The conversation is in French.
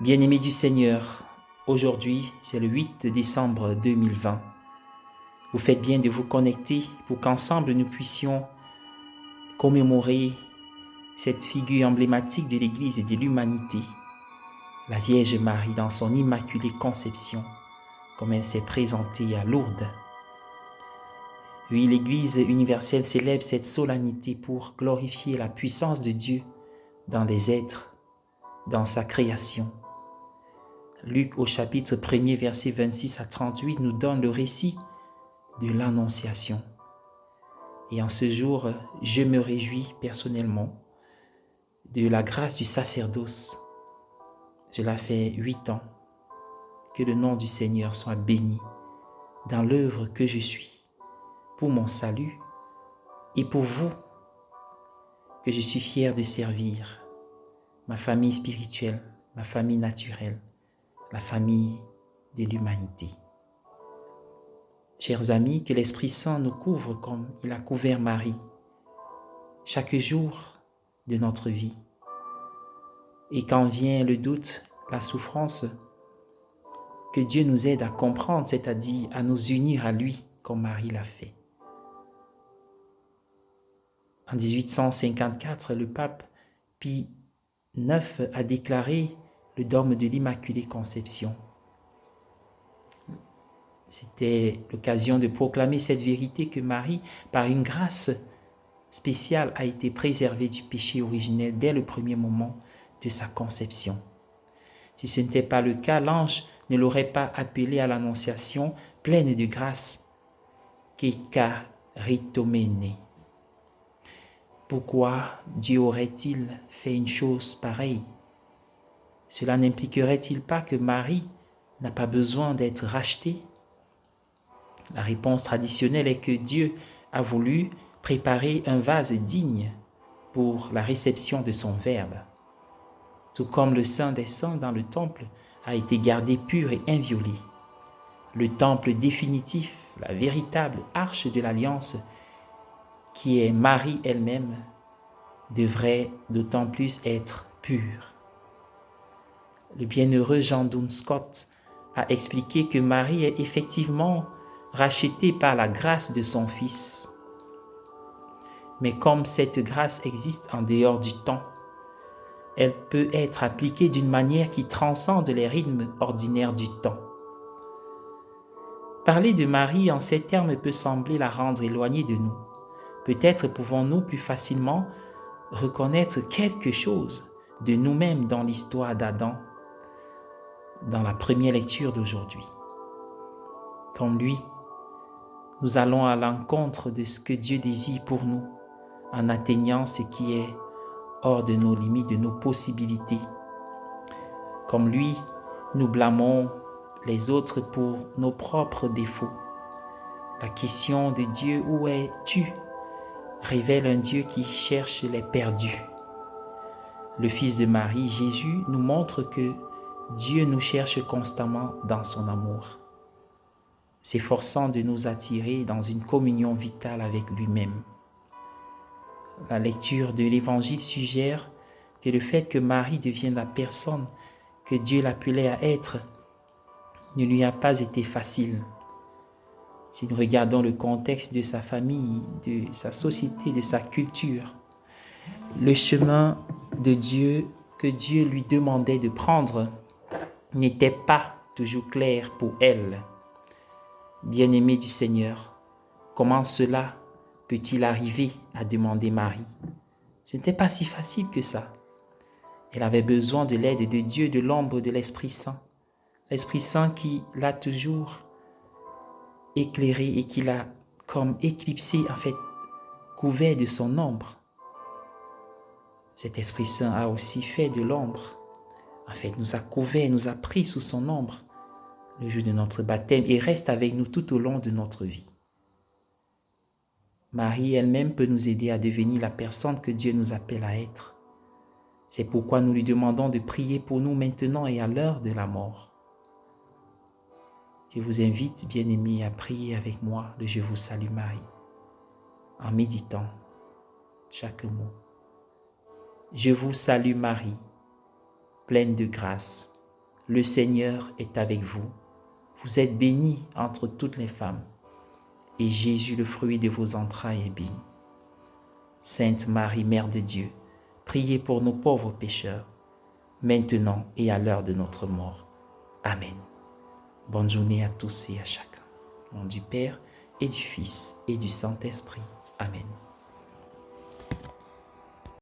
Bien-aimés du Seigneur, aujourd'hui c'est le 8 décembre 2020. Vous faites bien de vous connecter pour qu'ensemble nous puissions commémorer cette figure emblématique de l'Église et de l'humanité, la Vierge Marie dans son immaculée conception, comme elle s'est présentée à Lourdes. Oui, l'Église universelle célèbre cette solennité pour glorifier la puissance de Dieu dans les êtres, dans sa création. Luc au chapitre 1er, versets 26 à 38 nous donne le récit de l'Annonciation. Et en ce jour, je me réjouis personnellement de la grâce du sacerdoce. Cela fait 8 ans que le nom du Seigneur soit béni dans l'œuvre que je suis pour mon salut et pour vous que je suis fier de servir, ma famille spirituelle, ma famille naturelle, la famille de l'humanité. Chers amis, que l'Esprit Saint nous couvre comme il a couvert Marie chaque jour de notre vie. Et quand vient le doute, la souffrance, que Dieu nous aide à comprendre, c'est-à-dire à nous unir à lui comme Marie l'a fait. En 1854, le pape Pie IX a déclaré le dogme de l'Immaculée Conception. C'était l'occasion de proclamer cette vérité que Marie, par une grâce spéciale, a été préservée du péché originel dès le premier moment de sa conception. Si ce n'était pas le cas, l'ange ne l'aurait pas appelée à l'annonciation pleine de grâce, Kekaritomene. Pourquoi Dieu aurait-il fait une chose pareille? Cela n'impliquerait-il pas que Marie n'a pas besoin d'être rachetée? La réponse traditionnelle est que Dieu a voulu préparer un vase digne pour la réception de son Verbe. Tout comme le Saint des Saints dans le temple a été gardé pur et inviolé. Le temple définitif, la véritable arche de l'alliance, qui est Marie elle-même, devrait d'autant plus être pure. Le bienheureux Jean Duns Scott a expliqué que Marie est effectivement rachetée par la grâce de son Fils. Mais comme cette grâce existe en dehors du temps, elle peut être appliquée d'une manière qui transcende les rythmes ordinaires du temps. Parler de Marie en ces termes peut sembler la rendre éloignée de nous. Peut-être pouvons-nous plus facilement reconnaître quelque chose de nous-mêmes dans l'histoire d'Adam, dans la première lecture d'aujourd'hui. Comme lui, nous allons à l'encontre de ce que Dieu désire pour nous, en atteignant ce qui est hors de nos limites, de nos possibilités. Comme lui, nous blâmons les autres pour nos propres défauts. La question de Dieu, où es-tu, révèle un Dieu qui cherche les perdus. Le Fils de Marie, Jésus, nous montre que Dieu nous cherche constamment dans son amour, s'efforçant de nous attirer dans une communion vitale avec lui-même. La lecture de l'Évangile suggère que le fait que Marie devienne la personne que Dieu l'appelait à être ne lui a pas été facile. Si nous regardons le contexte de sa famille, de sa société, de sa culture, le chemin de Dieu que Dieu lui demandait de prendre n'était pas toujours clair pour elle. Bien-aimée du Seigneur, comment cela peut-il arriver, a demandé Marie. Ce n'était pas si facile que ça. Elle avait besoin de l'aide de Dieu, de l'ombre de l'Esprit Saint. L'Esprit Saint qui l'a toujours éclairé et qui l'a comme éclipsé, en fait, couvert de son ombre. Cet Esprit Saint a aussi fait de l'ombre. En fait, nous a couvert, nous a pris sous son ombre le jour de notre baptême et reste avec nous tout au long de notre vie. Marie elle-même peut nous aider à devenir la personne que Dieu nous appelle à être. C'est pourquoi nous lui demandons de prier pour nous maintenant et à l'heure de la mort. Je vous invite, bien-aimés, à prier avec moi le Je vous salue Marie, en méditant chaque mot. Je vous salue Marie, pleine de grâce. le Seigneur est avec vous. Vous êtes bénie entre toutes les femmes, et Jésus, le fruit de vos entrailles, est béni. Sainte Marie, Mère de Dieu, priez pour nos pauvres pécheurs, maintenant et à l'heure de notre mort. Amen. Bonne journée à tous et à chacun. Au nom du Père et du Fils et du Saint-Esprit. Amen.